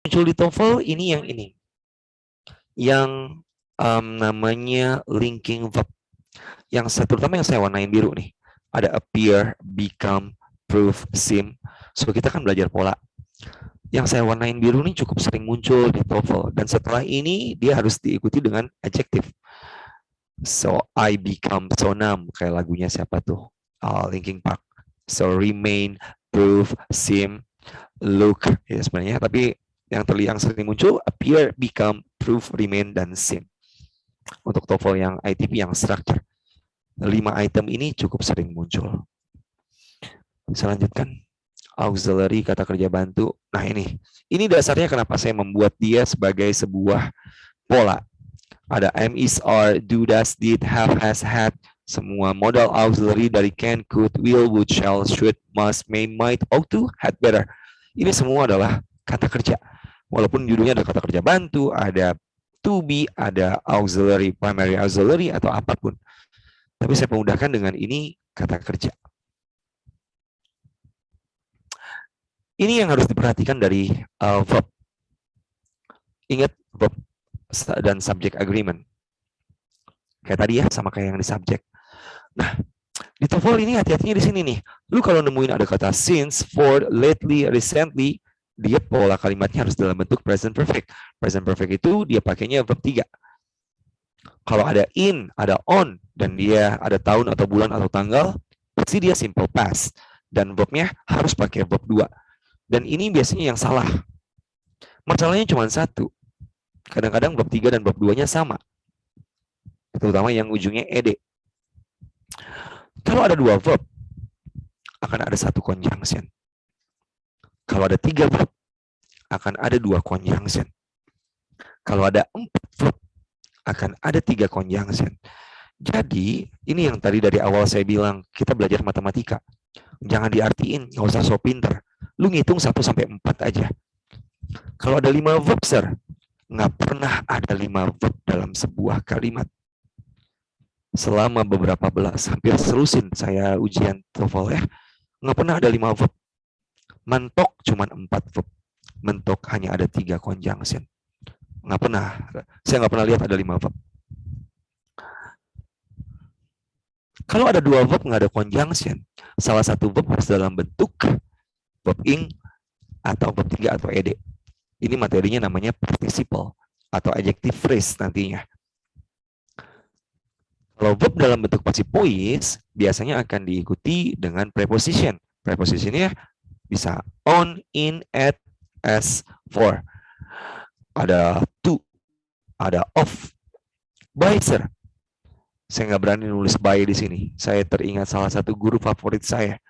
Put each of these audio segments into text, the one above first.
muncul di TOEFL ini. Yang namanya linking verb. Yang terutama yang saya warnain biru nih. Ada appear, become, prove, seem. So kita kan belajar pola. Yang saya warnain biru nih cukup sering muncul di TOEFL. Dan setelah ini dia harus diikuti dengan adjective. So I become so numb. Kayak lagunya siapa tuh? Linkin Park. So remain, prove, seem, look. Ya sebenarnya, tapi yang sering muncul appear, become, prove, remain, dan seem. Untuk TOEFL yang ITP yang structure. 5 item ini cukup sering muncul. Saya lanjutkan. Auxiliary, kata kerja bantu. Nah ini dasarnya kenapa saya membuat dia sebagai sebuah pola. Ada am, is, are, do, does, did, have, has, had. Semua modal auxiliary dari can, could, will, would, shall, should, must, may, might, ought to, had, better. Ini semua adalah kata kerja. Walaupun judulnya ada kata kerja bantu, ada to be, ada auxiliary, primary auxiliary, atau apapun. Tapi saya memudahkan dengan ini kata kerja. Ini yang harus diperhatikan dari verb. Ingat verb dan subject agreement. Kayak tadi ya, sama kayak yang di subject. Nah, di TOEFL ini hati-hatinya di sini nih. Lu kalau nemuin ada kata since, for, lately, recently, dia pola kalimatnya harus dalam bentuk present perfect. Present perfect itu dia pakainya verb 3. Kalau ada in, ada on, dan dia ada tahun atau bulan atau tanggal, pasti dia simple past. Dan verbnya harus pakai verb 2. Dan ini biasanya yang salah. Masalahnya cuma satu. Kadang-kadang verb 3 dan verb 2-nya sama. Terutama yang ujungnya ed. Kalau ada 2 verb, akan ada 1 conjunction. Kalau ada 3 verb, akan ada 2 conjunction. Kalau ada 4 verb, akan ada 3 conjunction. Jadi, ini yang tadi dari awal saya bilang, kita belajar matematika. Jangan diartiin, nggak usah so pinter. Lu ngitung 1 sampai 4 aja. Kalau ada 5 verb, sir, nggak pernah ada 5 verb dalam sebuah kalimat. Selama beberapa belas, hampir selusin saya ujian TOEFL ya, nggak pernah ada 5 verb. Mentok cuma 4 verb. Mentok hanya ada 3 conjunction. Nggak pernah. Saya nggak pernah lihat ada 5 verb. Kalau ada 2 verb nggak ada conjunction, salah satu verb harus dalam bentuk verb ing atau verb 3 atau ed. Ini materinya namanya participle atau adjective phrase nantinya. Kalau verb dalam bentuk passive voice biasanya akan diikuti dengan preposition. Prepositionnya bisa on, in, at, as, for. Ada to, ada of. By, sir. Saya nggak berani nulis by di sini. Saya teringat salah satu guru favorit saya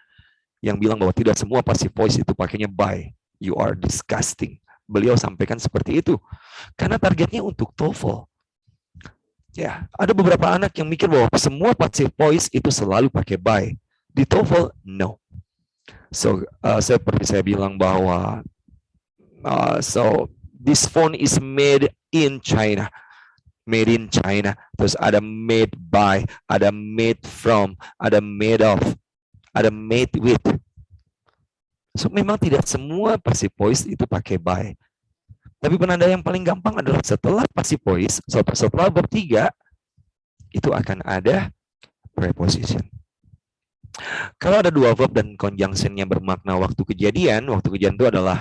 yang bilang bahwa tidak semua passive voice itu pakainya by. You are disgusting. Beliau sampaikan seperti itu. Karena targetnya untuk TOEFL. Ya, ada beberapa anak yang mikir bahwa semua passive voice itu selalu pakai by. Di TOEFL, no. So, seperti saya bilang bahwa so this phone is made in China. Made in China. Terus ada made by, ada made from, ada made of, ada made with. So memang tidak semua passive voice itu pakai by. Tapi penanda yang paling gampang adalah setelah passive voice, setelah verb 3, itu akan ada preposition. Kalau ada 2 verb dan conjunction-nya bermakna waktu kejadian itu adalah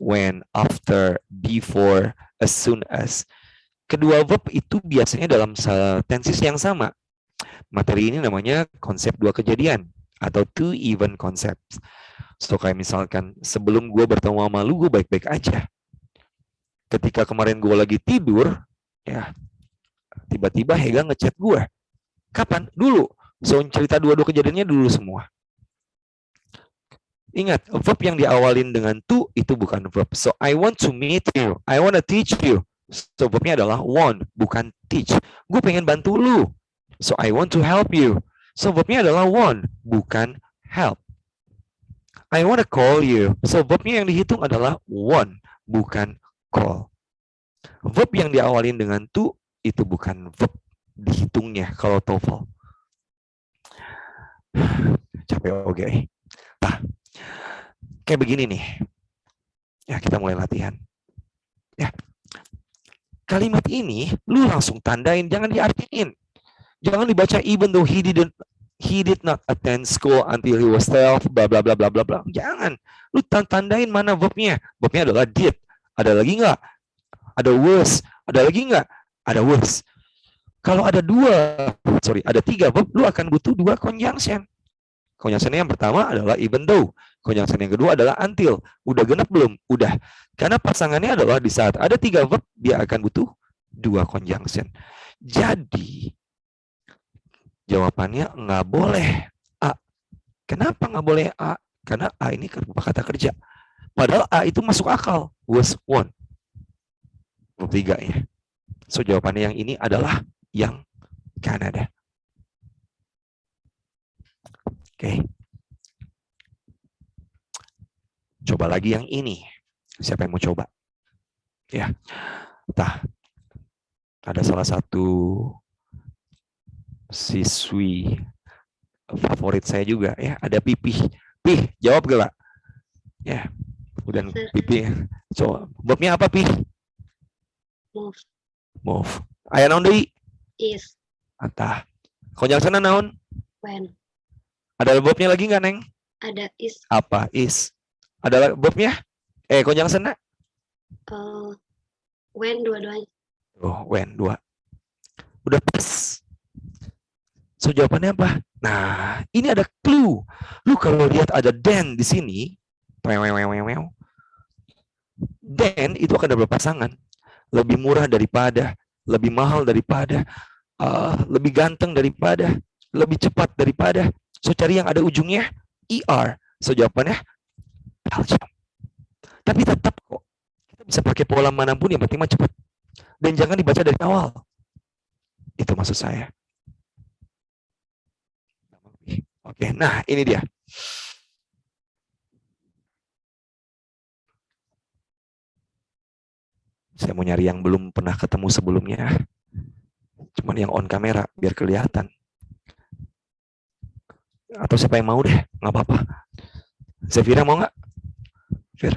when, after, before, as soon as. Kedua verb itu biasanya dalam tenses yang sama. Materi ini namanya konsep 2 kejadian atau 2 event concepts. So kayak misalkan sebelum gue bertemu sama lu, gue baik-baik aja. Ketika kemarin gue lagi tidur, ya tiba-tiba Hega ngechat gue. Kapan? Dulu. So cerita 2 kejadiannya dulu semua. Ingat, verb yang diawalin dengan to itu bukan verb. So I want to meet you. I want to teach you. So verbnya adalah want, bukan teach. Gue pengen bantu lu. So I want to help you. So verbnya adalah want, bukan help. I want to call you. So verbnya yang dihitung adalah want, bukan call. Verb yang diawalin dengan to itu bukan verb dihitungnya kalau TOEFL. Capek oke. Nah, kayak begini nih. Ya, kita mulai latihan. kalimat ini lu langsung tandain, jangan diartiin. Jangan dibaca even though he did not attend school until he was 12, bla bla bla bla bla bla. Jangan. Lu tandain mana verbnya. Verbnya adalah did. Ada lagi nggak? Ada was. Ada lagi nggak? Ada was. Kalau ada ada 3 verb, lu akan butuh 2 conjunction. Conjunction yang pertama adalah even though. Conjunction yang kedua adalah until. Udah genap belum? Udah. Karena pasangannya adalah di saat ada 3 verb, dia akan butuh 2 conjunction. Jadi, jawabannya nggak boleh A. Kenapa nggak boleh A? Karena A ini kata kerja. Padahal A itu masuk akal. Was, won. Verb 3 ya. So, jawabannya yang ini adalah yang Kanada. Oke. Coba lagi yang ini. Siapa yang mau coba? Ya. Entah. Ada salah satu siswi favorit saya juga ya. Ada Pipih. Pih, jawab gak, Pak? Ya. Kemudian Pipih. So, verbnya apa, Pih? Move. Move. Aya naon deui? Is. Atah. Konjungsiona naon? When. Ada verbnya lagi nggak, Neng? Ada is. Apa? Is. Ada verbnya? Konjungsiona? When dua-duanya. Oh, when 2. Udah pas. So jawabannya apa? Nah, ini ada clue. Lu kalau lihat ada then di sini, then itu akan ada berpasangan. Lebih murah daripada, lebih mahal daripada, lebih ganteng daripada, lebih cepat daripada. So cari yang ada ujungnya ER. So jawabannya Belgium. Tapi tetap kok kita bisa pakai pola manapun yang penting mah cepat. Dan jangan dibaca dari awal. Itu maksud saya. Oke, nah ini dia. Saya mau nyari yang belum pernah ketemu sebelumnya. Cuman yang on kamera, biar kelihatan. Atau siapa yang mau deh, nggak apa-apa. Zafira mau nggak? Fir,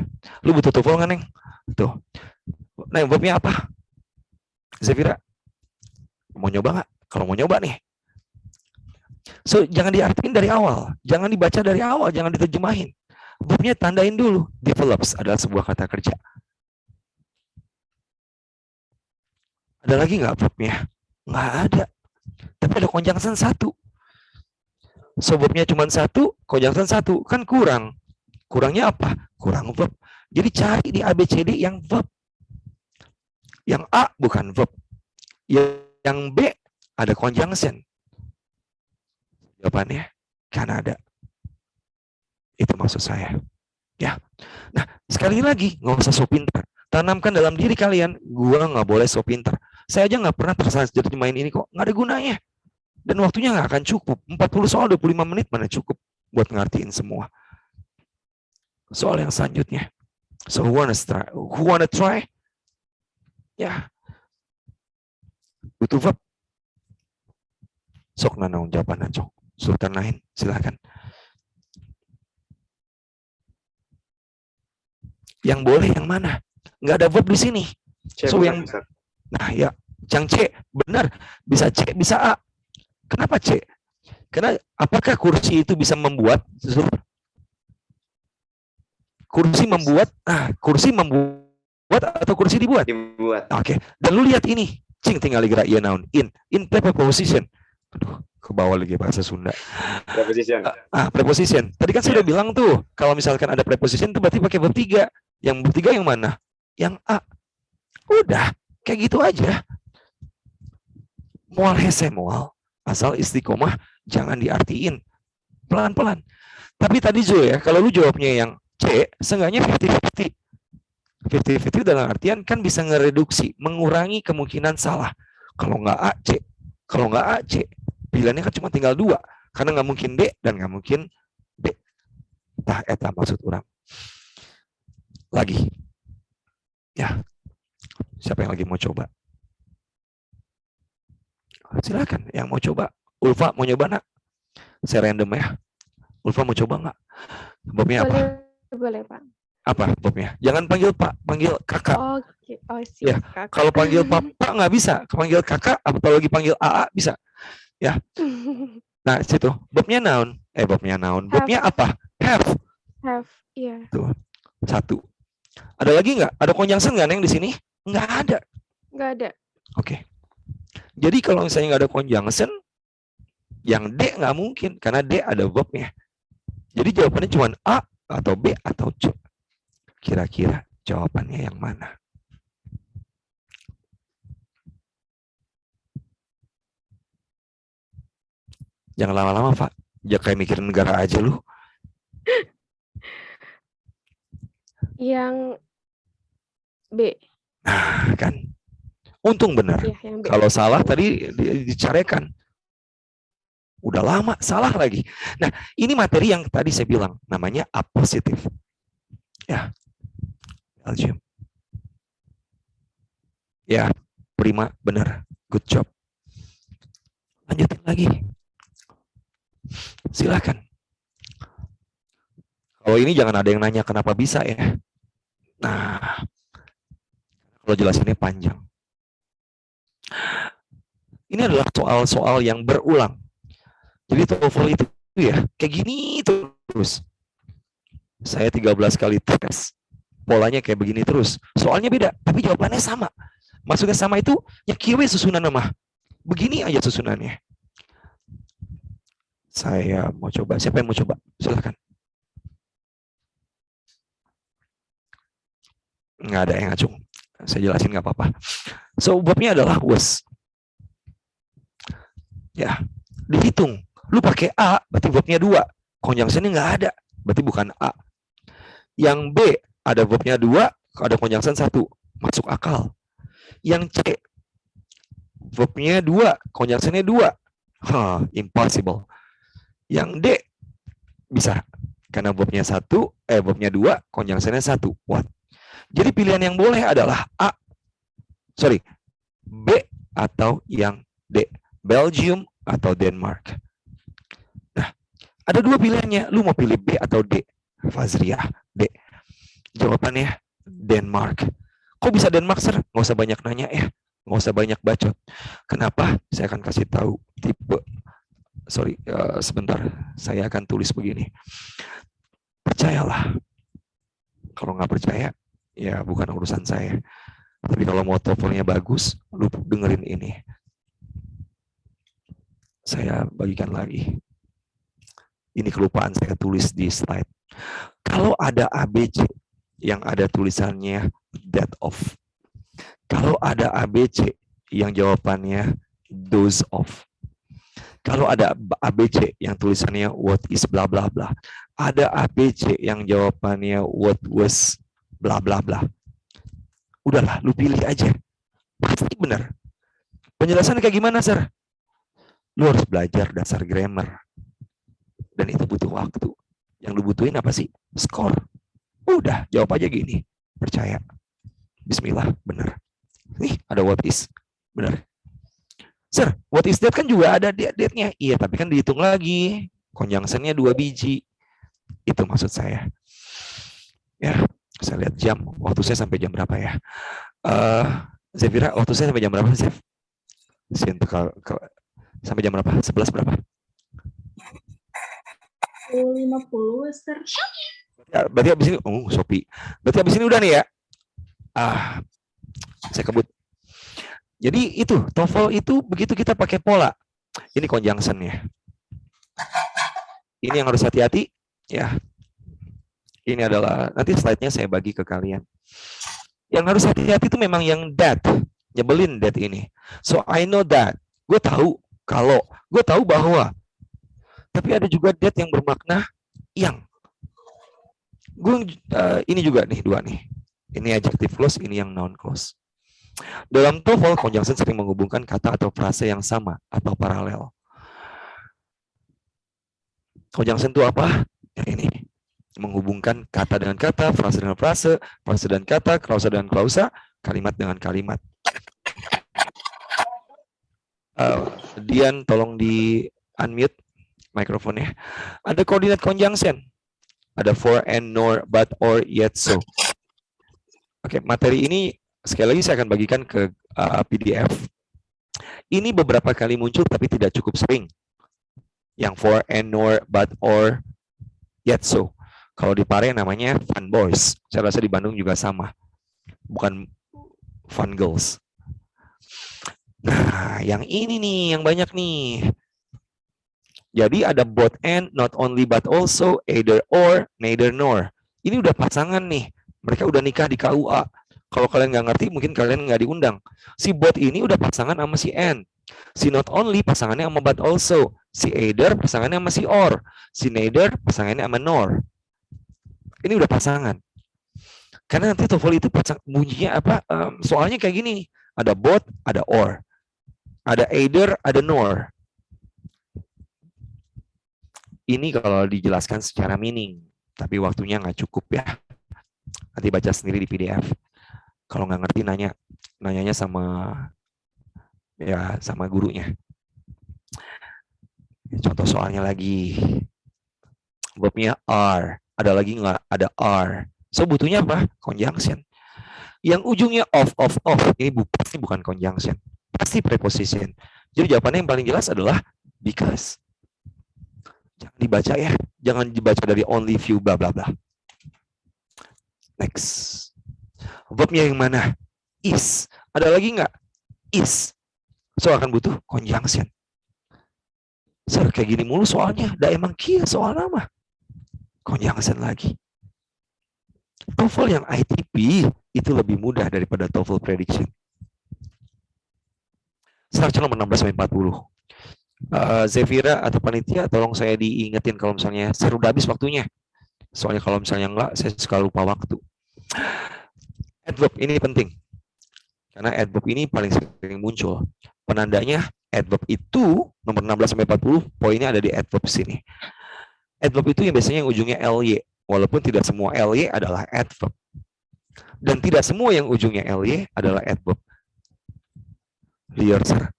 lu butuh TOEFL nggak, Neng? Tuh. Nah, verbnya apa? Zafira, mau nyoba nggak? Kalau mau nyoba nih. So, jangan diartikan dari awal. Jangan dibaca dari awal, jangan diterjemahin. Verbnya tandain dulu. Develops adalah sebuah kata kerja. Ada lagi nggak verbnya? Nggak ada. Tapi ada conjunction 1. So, verbnya cuma 1, conjunction 1. Kan kurang. Kurangnya apa? Kurang verb. Jadi cari di ABCD yang verb. Yang A bukan verb. Yang B ada conjunction. Jawabannya Kanada. Itu maksud saya. Ya. Nah, sekali lagi, nggak usah so pintar. Tanamkan dalam diri kalian, gua nggak boleh so pintar. Saya aja nggak pernah terjemahin ini kok. Nggak ada gunanya. Dan waktunya nggak akan cukup. 40 soal 25 menit mana cukup buat ngertiin semua. Soal yang selanjutnya. So who wanna try? Ya. Butuh verb. Sok nanaung jawaban cok. Sultan lain, silakan. Yang boleh yang mana? Nggak ada verb di sini. So yang nah ya, yang C benar, bisa C, bisa A. Kenapa C? Karena apakah kursi itu bisa membuat? Kursi membuat? Kursi membuat atau kursi dibuat? Dibuat. Oke. Dan lu lihat ini, cing tinggal gerak iya naon. In preposition. Aduh, ke bawah lagi bahasa Sunda. Preposition. Preposition. Tadi kan saya udah bilang tuh, kalau misalkan ada preposition itu berarti pakai verb 3. Yang verb 3 yang mana? Yang A. Udah, kayak gitu aja. Mual hese mual. Asal istiqomah jangan diartiin. Pelan-pelan. Tapi tadi Jo ya, kalau lu jawabnya yang C, seenggaknya 50-50. 50-50 dalam artian kan bisa ngereduksi, mengurangi kemungkinan salah. Kalau nggak A, C. Kalau nggak A, C. Pilihannya kan cuma tinggal 2. Karena nggak mungkin D dan nggak mungkin B. Tah, eta maksud orang. Lagi. Ya. Siapa yang lagi mau coba? Silakan yang mau coba. Ulfa mau nyoba nak? Saya random ya. Ulfa mau coba nggak? Verbnya apa? Boleh Pak. Apa verbnya? Jangan panggil Pak, panggil Kakak. Oke. Oh, Ya, siap, Kakak. kalau panggil Bapak nggak bisa, panggil Kakak atau lagi panggil AA bisa. Ya. Nah, situ verbnya noun. Verbnya noun. Have. Verbnya apa? Have. Have. Iya. Tuh. Satu. Ada lagi nggak? Ada conjunction nggak Neng di sini? Nggak ada. Nggak ada. Oke. Jadi kalau misalnya nggak ada conjunction, yang D nggak mungkin karena D ada verbnya. Jadi jawabannya cuma A atau B atau C. Kira-kira jawabannya yang mana? Jangan lama-lama, Pak. Ya kayak mikirin negara aja lu. Yang B. Nah, kan. Untung benar. Iya, yang B. Kalau salah tadi dicarekan. Udah lama, salah lagi. Nah, ini materi yang tadi saya bilang. Namanya appositive. Ya. Belgium. Ya, prima, benar. Good job. Lanjutin lagi. Silakan. Kalau ini jangan ada yang nanya kenapa bisa ya. Nah, kalau jelasinnya panjang. Ini adalah soal-soal yang berulang. Jadi TOEFL itu ya kayak gini terus. Saya 13 kali tes. Polanya kayak begini terus. Soalnya beda, tapi jawabannya sama. Maksudnya sama itu ya kiwe susunan nama. Begini aja susunannya. Saya mau coba. Siapa yang mau coba? Silakan. Nggak ada yang ngacung. Saya jelasin nggak apa-apa. So, verbnya adalah was. Ya, dihitung. Lu pakai A, berarti verbnya 2. Conjunction-nya nggak ada, berarti bukan A. Yang B, ada verbnya 2, ada conjunction 1. Masuk akal. Yang C, verbnya 2, conjunction-nya 2. Impossible. Yang D, bisa. Karena verbnya 1, verbnya 2, conjunction-nya 1. What? Jadi pilihan yang boleh adalah B atau yang D. Belgium atau Denmark. Nah, ada 2 pilihannya. Lu mau pilih B atau D? Fazriah, D. Jawabannya Denmark. Kok bisa Denmark, Sir? Nggak usah banyak nanya ya. Nggak usah banyak bacot. Kenapa? Saya akan kasih tahu tipe. Sebentar. Saya akan tulis begini. Percayalah. Kalau nggak percaya, ya bukan urusan saya. Tapi kalau mau TOEFL-nya bagus, lu dengerin ini. Saya bagikan lagi. Ini kelupaan saya tulis di slide. Kalau ada ABC yang ada tulisannya that of. Kalau ada ABC yang jawabannya those of. Kalau ada ABC yang tulisannya what is bla bla bla. Ada ABC yang jawabannya what was bla bla bla. Udahlah, lu pilih aja. Pasti benar. Penjelasan kayak gimana, Sir? Lu harus belajar dasar grammar. Dan itu butuh waktu. Yang lu butuhin apa sih? Skor. Udah, jawab aja gini. Percaya. Bismillah, benar. Nih, ada what is. Benar. Sir, what is that kan juga ada date-nya. Iya, tapi kan dihitung lagi. Conjunction-nya 2 biji. Itu maksud saya. Ya, saya lihat jam. Waktu saya sampai jam berapa ya? Zevira, waktu saya sampai jam berapa, Zev? Sampai jam berapa? 11 berapa? 50, Sir. Ya, berarti habis ini, Shopee. Berarti habis ini udah nih ya? Saya kebut. Jadi itu, TOEFL itu begitu kita pakai pola. Ini conjunction-nya. Ini yang harus hati-hati. Ya. Ini adalah, nanti slide-nya saya bagi ke kalian. Yang harus hati-hati itu memang yang that. Nyebelin that ini. So, I know that. Gue tahu kalau. Gue tahu bahwa. Tapi ada juga that yang bermakna yang. Ini juga nih, 2 nih. Ini adjective clause, ini yang noun clause. Dalam TOEFL, conjunction sering menghubungkan kata atau frase yang sama atau paralel. Conjunction itu apa? Ya ini. Menghubungkan kata dengan kata, frase dengan frase, frase dan kata, klausa dengan klausa, kalimat dengan kalimat. Dian, tolong di unmute mikrofonnya. Ada koordinat conjunction. Ada for and nor, but, or, yet, so. Oke, materi ini sekali lagi saya akan bagikan ke PDF. Ini beberapa kali muncul tapi tidak cukup sering. Yang for and nor, but, or, yet, so. Kalau di Pare namanya fun boys. Saya rasa di Bandung juga sama. Bukan fun girls. Nah, yang ini nih, yang banyak nih. Jadi ada both and, not only but also, either or, neither nor. Ini udah pasangan nih. Mereka udah nikah di KUA. Kalau kalian nggak ngerti, mungkin kalian nggak diundang. Si both ini udah pasangan sama si and. Si not only pasangannya sama but also. Si either pasangannya sama si or. Si neither pasangannya sama nor. Ini udah pasangan. Karena nanti TOEFL itu bunyinya apa? Soalnya kayak gini nih. Ada both, ada or. Ada either, ada nor. Ini kalau dijelaskan secara meaning. Tapi waktunya nggak cukup ya. Nanti baca sendiri di PDF. Kalau nggak ngerti nanyanya sama gurunya. Contoh soalnya lagi. Verbnya are. Ada lagi nggak? Ada are. So butuhnya apa? Conjunction. Yang ujungnya of. Ini pasti bukan conjunction. Pasti preposition. Jadi jawabannya yang paling jelas adalah because. Jangan dibaca ya. Jangan dibaca dari only, few, bla bla bla. Next. Verbnya yang mana? Is. Ada lagi nggak? Is. So akan butuh conjunction. Sir, kayak gini mulu soalnya. Da emang kia soal nama. Conjunction lagi. TOEFL yang ITP itu lebih mudah daripada TOEFL prediction. Structure nomor 16-40. Zevira atau panitia, tolong saya diingetin kalau misalnya seru udah habis waktunya. Soalnya kalau misalnya enggak, saya suka lupa waktu. Adverb ini penting. Karena adverb ini paling sering muncul. Penandanya adverb itu nomor 16-40, poinnya ada di adverb sini. Adverb itu yang biasanya yang ujungnya ly, walaupun tidak semua ly adalah adverb. Dan tidak semua yang ujungnya ly adalah adverb. Liar, sir.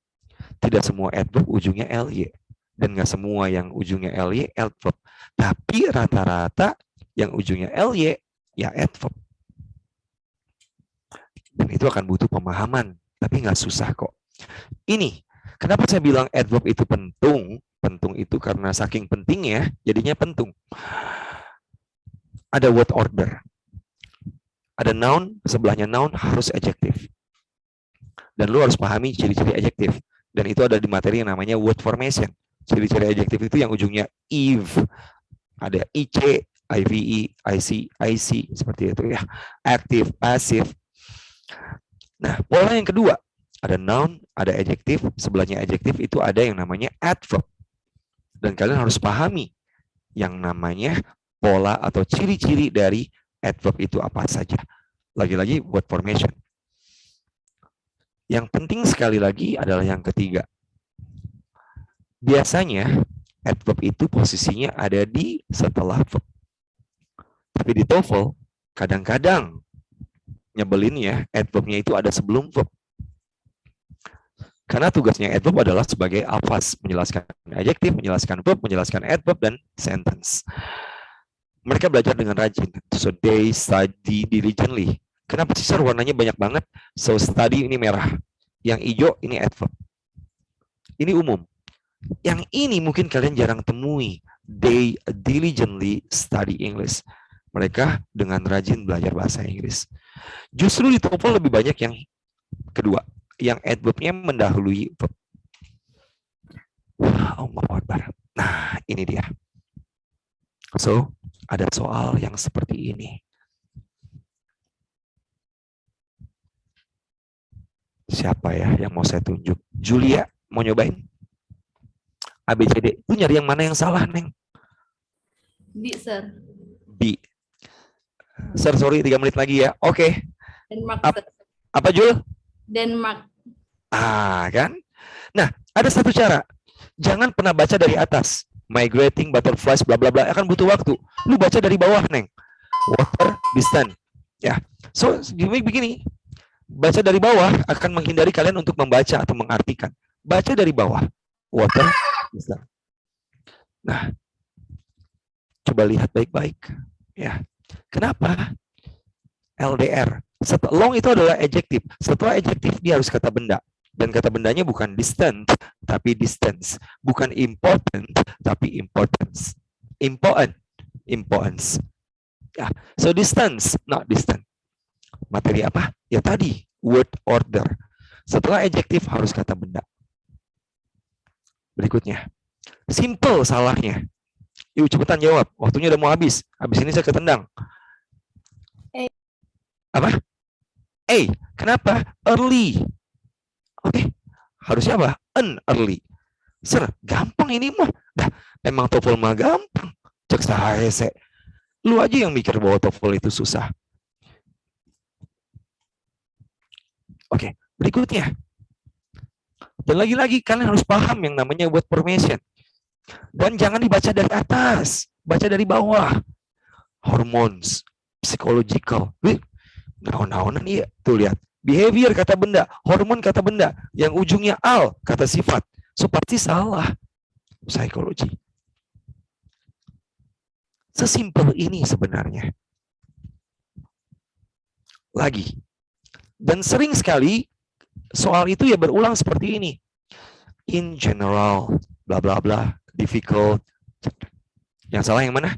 Tidak semua adverb ujungnya ly. Dan nggak semua yang ujungnya ly adverb. Tapi rata-rata yang ujungnya ly ya adverb. Dan itu akan butuh pemahaman, tapi nggak susah kok. Ini, kenapa saya bilang adverb itu pentung? Pentung itu karena saking pentingnya, jadinya pentung. Ada word order. Ada noun, sebelahnya noun harus adjective. Dan lu harus pahami ciri-ciri adjective. Dan itu ada di materi yang namanya word formation. Ciri-ciri adjective itu yang ujungnya eve. Ada ic, ive, ic, seperti itu ya. Active, passive. Nah, pola yang kedua, ada noun, ada adjective, sebelahnya adjective itu ada yang namanya adverb. Dan kalian harus pahami yang namanya pola atau ciri-ciri dari adverb itu apa saja. Lagi-lagi word formation. Yang penting sekali lagi adalah yang ketiga. Biasanya adverb itu posisinya ada di setelah verb. Tapi di TOEFL kadang-kadang nyebelinnya adverbnya itu ada sebelum verb. Karena tugasnya adverb adalah sebagai alfaz, menjelaskan adjective, menjelaskan verb, menjelaskan adverb, dan sentence. Mereka belajar dengan rajin. So they study diligently. Kenapa sih, Sir, warnanya banyak banget? So study ini merah. Yang hijau ini adverb. Ini umum. Yang ini mungkin kalian jarang temui. They diligently study English. Mereka dengan rajin belajar bahasa Inggris. Justru di TOEFL lebih banyak yang kedua, yang adverbnya mendahului verb. Allahu Akbar. Nah, ini dia. So, ada soal yang seperti ini. Siapa ya yang mau saya tunjuk? Julia, mau nyobain? ABCD. Itu nyari yang mana yang salah, Neng? B, Sir. B. Sir, sorry, 3 menit lagi ya. Oke. Denmark, Sir. Apa, Jul? Denmark. Kan? Nah, ada satu cara. Jangan pernah baca dari atas. Migrating, butterflies, bla bla bla. Akan butuh waktu. Lu baca dari bawah, Neng. Water, distant. Ya. So, begini. Baca dari bawah akan menghindari kalian untuk membaca atau mengartikan. Baca dari bawah. Water, distant. Nah, Coba lihat baik-baik. Ya, kenapa? LDR. Long itu adalah adjektif. Setelah adjektif dia harus kata benda. Dan kata bendanya bukan distant, tapi distance. Bukan important, tapi importance. Important. Importance. Ya, so distance, not distant. Materi apa? Ya tadi, word order. Setelah adjektif harus kata benda. Berikutnya. Simple salahnya. Yuk cepetan jawab. Waktunya udah mau habis. Habis ini saya ketendang. Apa? A. Kenapa? Early. Oke. Harusnya apa? An early. Sir, gampang ini mah. Dah, emang TOEFL mah gampang. Cek saya. Lu aja yang mikir bahwa TOEFL itu susah. Oke, berikutnya. Dan lagi-lagi kalian harus paham yang namanya word formation. Dan jangan dibaca dari atas, baca dari bawah. Hormones, psychological. Naon-naonan iya. Tuh lihat. Behavior kata benda, hormon kata benda, yang ujungnya al kata sifat. So pasti salah. Psikologi. Sesimpel ini sebenarnya. Lagi. Dan sering sekali soal itu ya berulang seperti ini. In general, bla bla bla, difficult. Yang salah yang mana?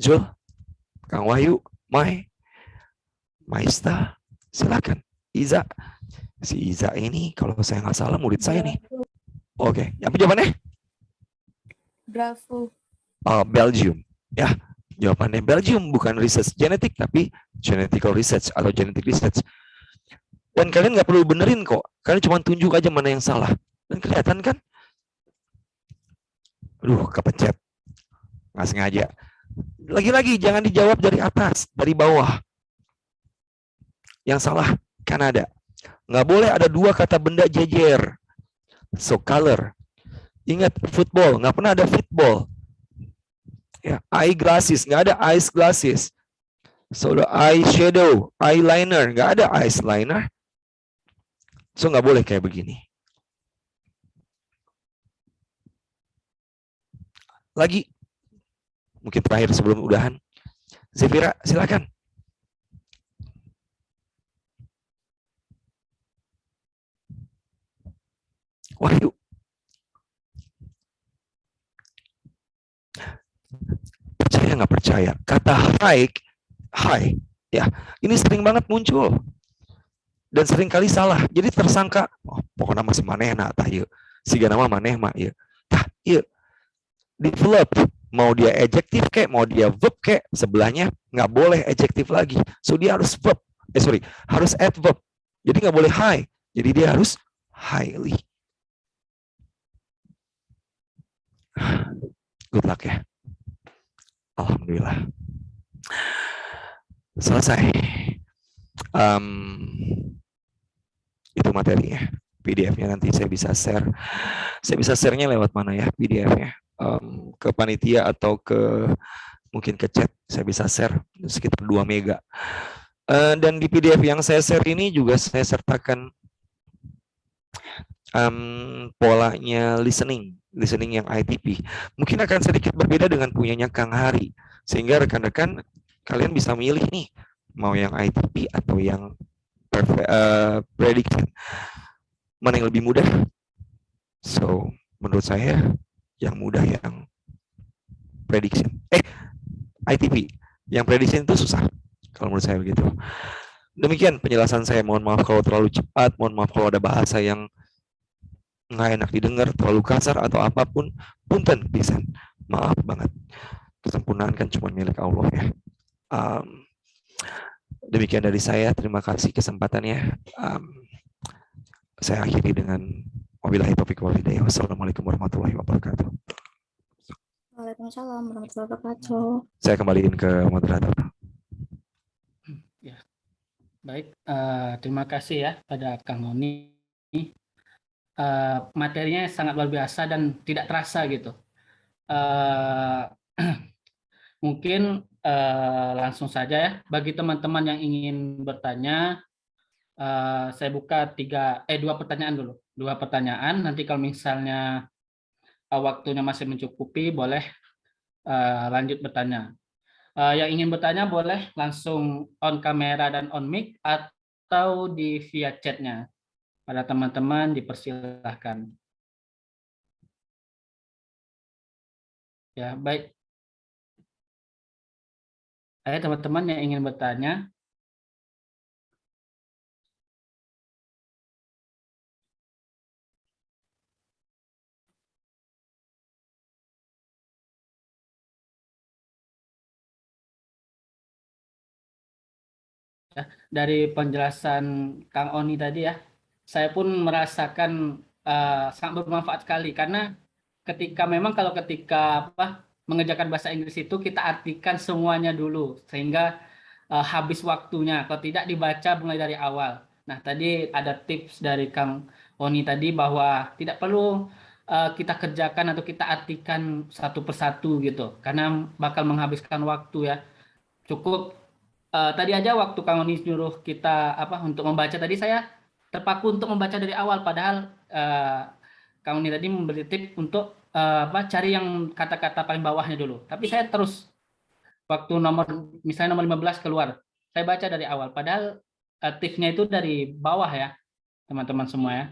Zul, Kang Wahyu, Maista, silakan. Iza, si Iza ini kalau saya nggak salah murid saya nih. Oke, apa jawabannya? Bravo. Belgium, ya. Jawabannya Belgium, bukan research genetik tapi genetical research atau genetic research. Dan kalian nggak perlu benerin kok. Kalian cuma tunjuk aja mana yang salah. Dan kelihatan kan? Aduh, kepencet. Nggak sengaja. Lagi-lagi jangan dijawab dari atas, dari bawah. Yang salah, Kanada. Nggak boleh ada dua kata benda jejer. So, color. Ingat, football. Nggak pernah ada football. Ya, eye glasses. Nggak ada eyes glasses. So, the eye shadow, eyeliner. Nggak ada eyeliner. So, nggak boleh kayak begini. Lagi. Mungkin terakhir sebelum udahan. Zefira, silakan. Wahyu. Percaya nggak percaya? Kata high, ya, ini sering banget muncul. Dan sering kali salah. Jadi tersangka, oh, pokoknya masih manehna tah ieu. Siga nama maneh mah ieu. Tah, ieu. Develop, mau dia adjektif kek, mau dia verb kek, sebelahnya nggak boleh adjektif lagi. So dia harus verb. Harus adverb. Jadi nggak boleh high. Jadi dia harus highly. Good luck ya. Alhamdulillah. Selesai. Itu materinya. PDF-nya nanti saya bisa share. Saya bisa share-nya lewat mana ya PDF-nya? Ke panitia atau mungkin ke chat. Saya bisa share sekitar 2 mega. Dan di PDF yang saya share ini juga saya sertakan polanya listening yang ITP. Mungkin akan sedikit berbeda dengan punyanya Kang Hari. Sehingga rekan-rekan kalian bisa milih nih, mau yang ITP atau yang prediction. Mana yang lebih mudah? So, menurut saya yang mudah yang prediction. ITP. Yang prediction itu susah. Kalau menurut saya begitu. Demikian penjelasan saya. Mohon maaf kalau terlalu cepat. Mohon maaf kalau ada bahasa yang nggak enak didengar, terlalu kasar atau apapun. Punten, pisan. Maaf banget. Kesempurnaan kan cuma milik Allah ya. Demikian dari saya. Terima kasih kesempatannya. Saya akhiri dengan wabillahi taufiq wal hidayah. Wassalamualaikum warahmatullahi wabarakatuh. Waalaikumsalam warahmatullahi wabarakatuh. Saya kembaliin ke moderator. Ya. Baik, terima kasih ya pada Kang Noni. Materinya sangat luar biasa dan tidak terasa gitu. Mungkin langsung saja ya. Bagi teman-teman yang ingin bertanya, saya buka 2 pertanyaan dulu. 2 pertanyaan. Nanti kalau misalnya waktunya masih mencukupi, boleh lanjut bertanya. Yang ingin bertanya boleh langsung on kamera dan on mic atau di via chatnya. Pada teman-teman dipersilahkan. Ya, baik. Ayo teman-teman yang ingin bertanya. Ya, dari penjelasan Kang Oni tadi ya, saya pun merasakan sangat bermanfaat sekali karena ketika mengerjakan bahasa Inggris itu kita artikan semuanya dulu sehingga habis waktunya, kalau tidak dibaca mulai dari awal. Nah, tadi ada tips dari Kang Oni tadi bahwa tidak perlu kita kerjakan atau kita artikan satu persatu gitu karena bakal menghabiskan waktu ya. Cukup tadi aja waktu Kang Oni nyuruh kita untuk membaca tadi, saya terpaku untuk membaca dari awal padahal Kang Oni tadi memberi tips untuk cari yang kata-kata paling bawahnya dulu. Tapi saya terus waktu misalnya nomor 15 keluar, saya baca dari awal padahal tipsnya itu dari bawah ya, teman-teman semua ya.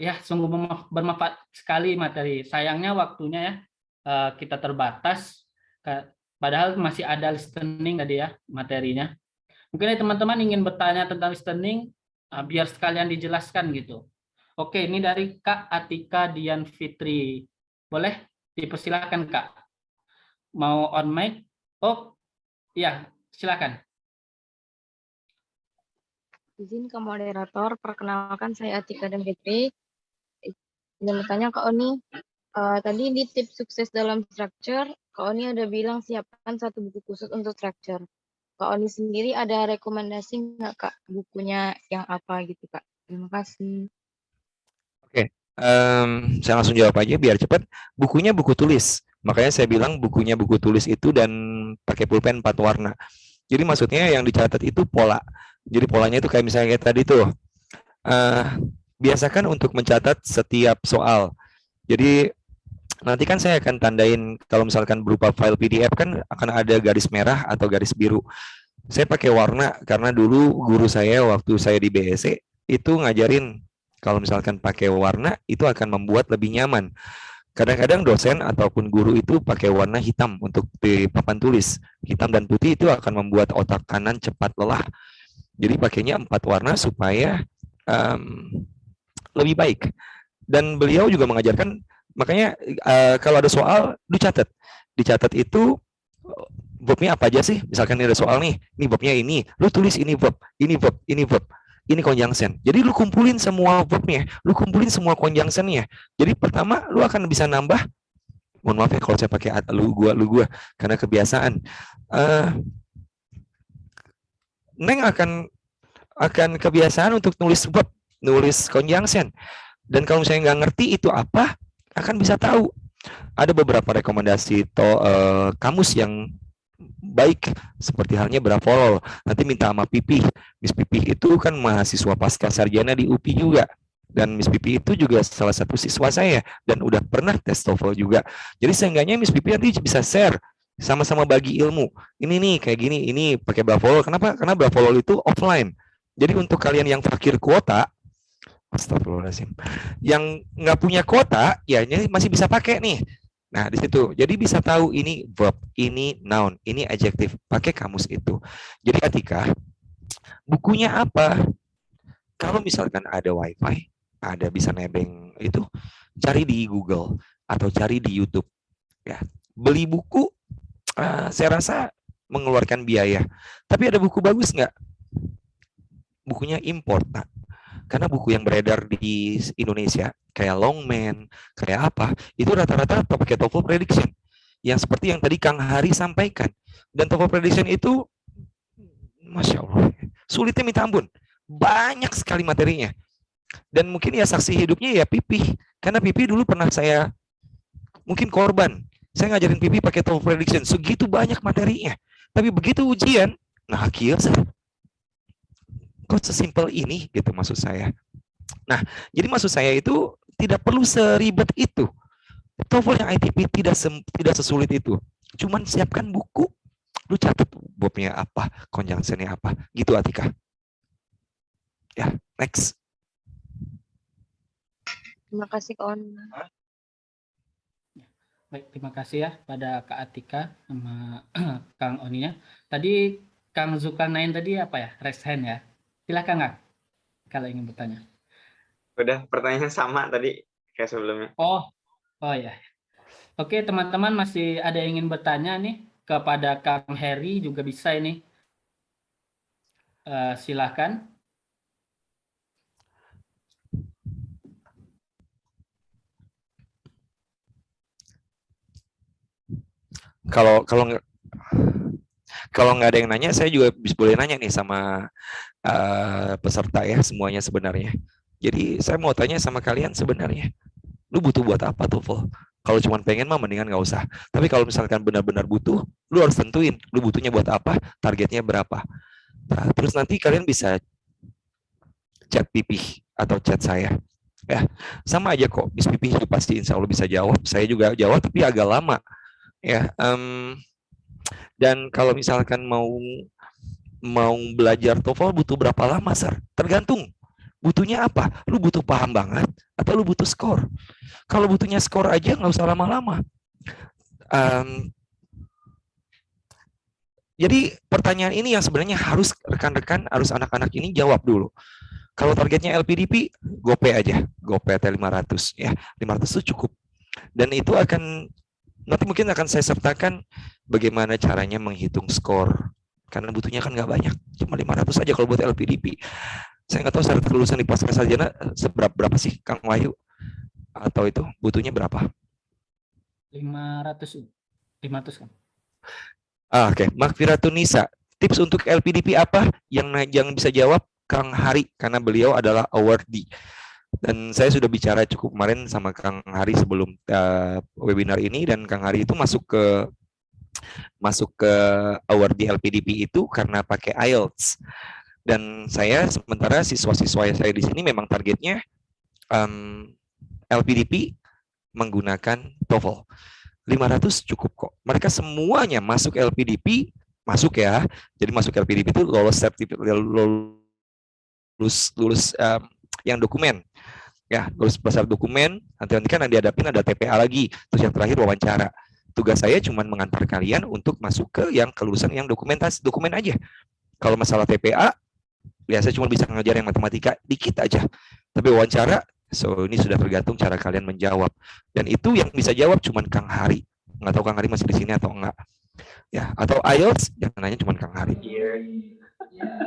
Ya sungguh bermanfaat sekali materi. Sayangnya waktunya ya kita terbatas. Padahal masih ada listening tadi ya materinya. Mungkin teman-teman ingin bertanya tentang listening, biar sekalian dijelaskan gitu. Oke, ini dari Kak Atika Dian Fitri. Boleh dipersilakan Kak. Mau on mic? Oh, ya silakan. Izin ke moderator, perkenalkan saya Atika Dian Fitri. Ingin bertanya Kak Oni, tadi di tips sukses dalam structure, Kak Oni ada bilang siapkan satu buku khusus untuk structure. Kak Oni sendiri ada rekomendasi nggak Kak bukunya yang apa gitu Kak? Terima kasih. Oke, saya langsung jawab aja biar cepat. Bukunya buku tulis. Makanya saya bilang bukunya buku tulis itu dan pakai pulpen 4 warna. Jadi maksudnya yang dicatat itu pola. Jadi polanya itu kayak misalnya kayak tadi tuh. Biasakan untuk mencatat setiap soal. Jadi nanti kan saya akan tandain kalau misalkan berupa file PDF kan akan ada garis merah atau garis biru. Saya pakai warna karena dulu guru saya waktu saya di BSC itu ngajarin kalau misalkan pakai warna itu akan membuat lebih nyaman. Kadang-kadang dosen ataupun guru itu pakai warna hitam untuk di papan tulis. Hitam dan putih itu akan membuat otak kanan cepat lelah. Jadi pakainya 4 warna supaya lebih baik. Dan beliau juga mengajarkan, makanya kalau ada soal, dicatat itu verbnya apa aja sih? Misalkan ini ada soal nih, ini verbnya ini, lu tulis ini verb, ini verb, ini verb, ini conjunction. Jadi lu kumpulin semua verbnya, lu kumpulin semua conjunctionnya. Jadi pertama lu akan bisa nambah. Mohon maaf ya kalau saya pakai lu gua karena kebiasaan. Neng akan kebiasaan untuk nulis verb, nulis conjunction. Dan kalau misalnya nggak ngerti itu apa, akan bisa tahu. Ada beberapa rekomendasi kamus yang baik, seperti halnya Bravolol. Nanti minta sama Pipih. Miss Pipih itu kan mahasiswa pasca sarjana di UPI juga. Dan Miss Pipih itu juga salah satu siswa saya. Dan udah pernah tes TOEFL juga. Jadi seenggaknya Miss Pipih nanti bisa share. Sama-sama bagi ilmu. Ini nih kayak gini, ini pakai Bravolol. Kenapa? Karena Bravolol itu offline. Jadi untuk kalian yang fakir kuota, astagfirullahaladzim, yang nggak punya kuota, ya masih bisa pakai nih. Nah, di situ. Jadi bisa tahu ini verb, ini noun, ini adjective. Pakai kamus itu. Jadi Atika, bukunya apa? Kalau misalkan ada wifi, ada bisa nebeng itu, cari di Google atau cari di YouTube. Ya, beli buku, saya rasa mengeluarkan biaya. Tapi ada buku bagus nggak? Bukunya import, nah. Karena buku yang beredar di Indonesia, kayak Longman, kayak apa, itu rata-rata pakai TOEFL prediction. Yang seperti yang tadi Kang Hari sampaikan. Dan TOEFL prediction itu, Masya Allah, sulitnya minta ampun. Banyak sekali materinya. Dan mungkin ya saksi hidupnya ya Pipih. Karena Pipih dulu pernah saya, mungkin korban. Saya ngajarin Pipih pakai TOEFL prediction. Segitu banyak materinya. Tapi begitu ujian, nah akhirnya kok sesimpel ini gitu maksud saya. Nah, jadi maksud saya itu tidak perlu seribet itu. TOEFL yang ITP tidak sesulit itu. Cuman siapkan buku, lu catat verbnya apa, conjunction-nya apa, gitu Atika. Ya, next. Terima kasih Kak Oni. Baik, terima kasih ya pada Kak Atika sama Kang Oninya. Tadi Kang Zulkarnain tadi apa ya? Raise hand ya. Silakan Kang, kalau ingin bertanya. Udah, pertanyaannya sama tadi kayak sebelumnya. Oh ya. Oke, teman-teman masih ada yang ingin bertanya nih kepada Kang Heri juga bisa ini. Silakan. Kalau nggak ada yang nanya, saya juga boleh nanya nih sama peserta ya semuanya sebenarnya. Jadi saya mau tanya sama kalian sebenarnya, lu butuh buat apa TOEFL? Kalau cuma pengen mah mendingan nggak usah. Tapi kalau misalkan benar-benar butuh, lu harus tentuin lu butuhnya buat apa, targetnya berapa. Nah, terus nanti kalian bisa chat PP atau chat saya. Ya, sama aja kok. Bis PP pasti insya Allah bisa jawab. Saya juga jawab tapi agak lama. Ya, dan kalau misalkan mau belajar TOEFL butuh berapa lama, Sir? Tergantung. Butuhnya apa? Lu butuh paham banget atau lu butuh skor? Kalau butuhnya skor aja nggak usah lama-lama. Jadi pertanyaan ini yang sebenarnya harus rekan-rekan, harus anak-anak ini jawab dulu. Kalau targetnya LPDP, GoPay aja. GoPay T500 ya. 500 itu cukup. Dan itu akan nanti mungkin akan saya sertakan bagaimana caranya menghitung skor. Karena butuhnya kan nggak banyak. Cuma 500 aja kalau buat LPDP. Saya nggak tahu syarat kelulusan di pasca sarjana berapa sih Kang Wahyu? Atau itu butuhnya berapa? 500 kan. Oke. Makfiratun Nisa. Tips untuk LPDP apa? Yang bisa jawab Kang Hari karena beliau adalah awardee. Dan saya sudah bicara cukup kemarin sama Kang Hari sebelum webinar ini, dan Kang Hari itu masuk ke awardee LPDP itu karena pakai IELTS. Dan saya sementara siswa-siswa saya di sini memang targetnya LPDP menggunakan TOEFL. 500 cukup kok. Mereka semuanya masuk LPDP, masuk ya. Jadi masuk LPDP itu lulus yang dokumen. Ya, lulus berdasar dokumen, nanti kan yang dihadapin ada TPA lagi, terus yang terakhir wawancara. Tugas saya cuma mengantar kalian untuk masuk ke yang kelulusan yang dokumen aja. Kalau masalah TPA, ya saya cuma bisa ngajar yang matematika dikit aja. Tapi wawancara, so ini sudah tergantung cara kalian menjawab. Dan itu yang bisa jawab cuma Kang Hari. Nggak tahu Kang Hari masih di sini atau enggak. Ya, atau IELTS yang nanya cuma Kang Hari.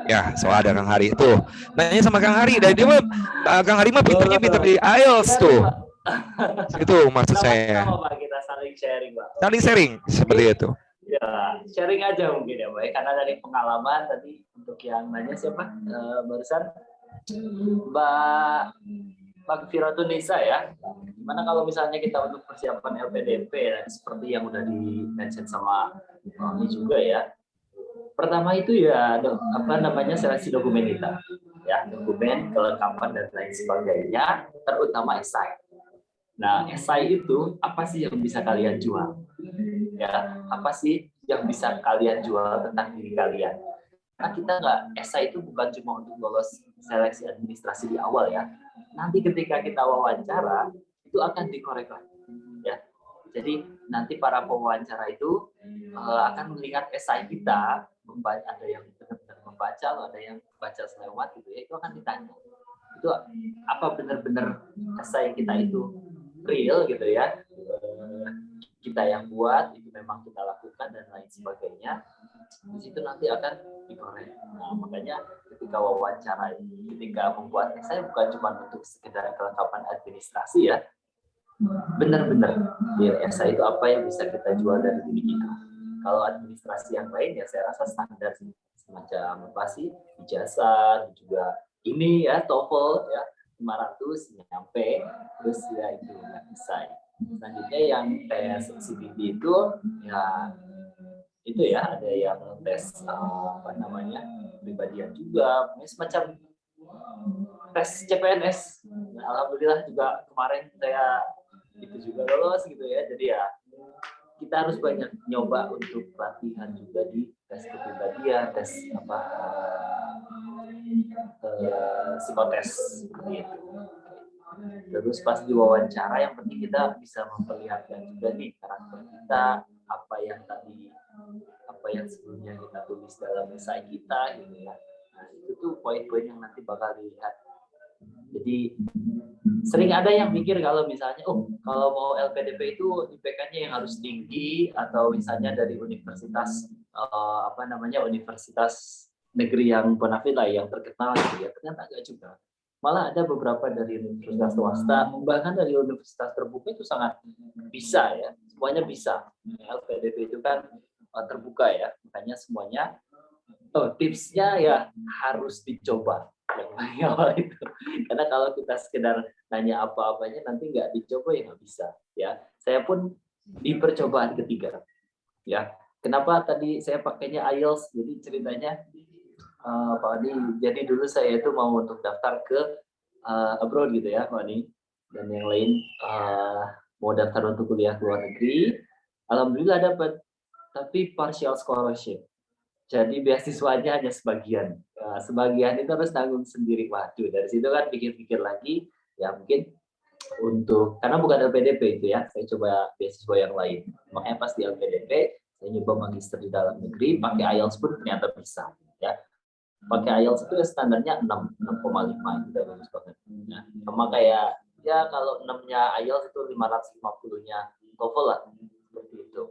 Ya, so ada Kang Hari tuh. Nanya sama Kang Hari, dan dia mah Kang Hari mah pinternya pinter di IELTS tuh. Itu maksud saya. Kita saling sharing, Pak. Saling sharing seperti itu. Ya, sharing aja mungkin ya, Pak. Karena dari pengalaman tadi untuk yang nanya siapa? Barusan Mbak Firatun Nisa ya. Gimana kalau misalnya kita untuk persiapan LPDP dan seperti yang udah di-mention sama Mami juga ya. Pertama itu ya seleksi dokumen kita. Ya, dokumen, kelengkapan dan lain sebagainya, terutama esai. Nah, esai itu apa sih yang bisa kalian jual? Ya, apa sih yang bisa kalian jual tentang diri kalian? Karena kita esai itu bukan cuma untuk lolos seleksi administrasi di awal ya. Nanti ketika kita wawancara itu akan dikorek lagi. Ya. Jadi nanti para pewawancara itu akan melihat esai kita, ada yang benar-benar membaca, ada yang baca selewat gitu ya, itu akan ditanya. Itu apa benar-benar esai kita itu real gitu ya, kita yang buat itu memang kita lakukan dan lain sebagainya. Di situ nanti akan dikorek. Nah, makanya ketika wawancara ini, ketika membuat esai bukan cuma untuk sekedar kelengkapan administrasi ya, benar-benar esai itu apa yang bisa kita jual dari diri kita. Kalau administrasi yang lain ya saya rasa standar sih, semacam apa sih, ijazah juga ini ya, TOEFL ya 500 nyampe, terus ya itu nggak bisa. Selanjutnya yang tes CBT itu ya itu ya, ada yang tes pribadian juga, semacam tes CPNS. Nah, alhamdulillah juga kemarin saya itu juga lolos gitu ya. Jadi ya kita harus banyak nyoba untuk latihan juga di tes kepribadian, tes psikotes seperti itu. Terus pas di wawancara yang penting kita bisa memperlihatkan juga nih karakter kita, apa yang sebelumnya kita tulis dalam esai kita gitu ya. Nah, itu tuh poin-poin yang nanti bakal dilihat. Jadi sering ada yang mikir kalau misalnya kalau mau LPDP itu IPK-nya yang harus tinggi atau misalnya dari universitas universitas negeri yang bonafide lah, yang terkenal gitu ya. Ternyata enggak juga. Malah ada beberapa dari universitas swasta, bahkan dari universitas terbuka itu sangat bisa ya. Semuanya bisa. LPDP itu kan terbuka ya. Makanya semuanya tipsnya ya harus dicoba. Yang awal itu. Karena kalau kita sekedar nanya apa-apanya nanti nggak dicoba ya nggak bisa ya. Saya pun di percobaan ketiga ya. Kenapa tadi saya pakainya IELTS? Jadi ceritanya Pak Adi, jadi dulu saya itu mau untuk daftar ke abroad gitu ya Pak Adi, dan yang lain mau daftar untuk kuliah ke luar negeri. Alhamdulillah dapat, tapi partial scholarship. Jadi beasiswanya hanya sebagian. Sebagian itu harus tanggung sendiri. Waduh, dari situ kan pikir-pikir lagi, ya mungkin karena bukan LPDP itu ya, saya coba beasiswa yang lain. Makanya pas di LPDP, saya nyoba magister di dalam negeri, pakai IELTS pun ternyata bisa. Ya. Pakai IELTS itu standarnya 6,5, itu udah bagus banget. Nah, sama kayak, ya kalau 6-nya IELTS itu 550-nya TOEFL lah, seperti itu.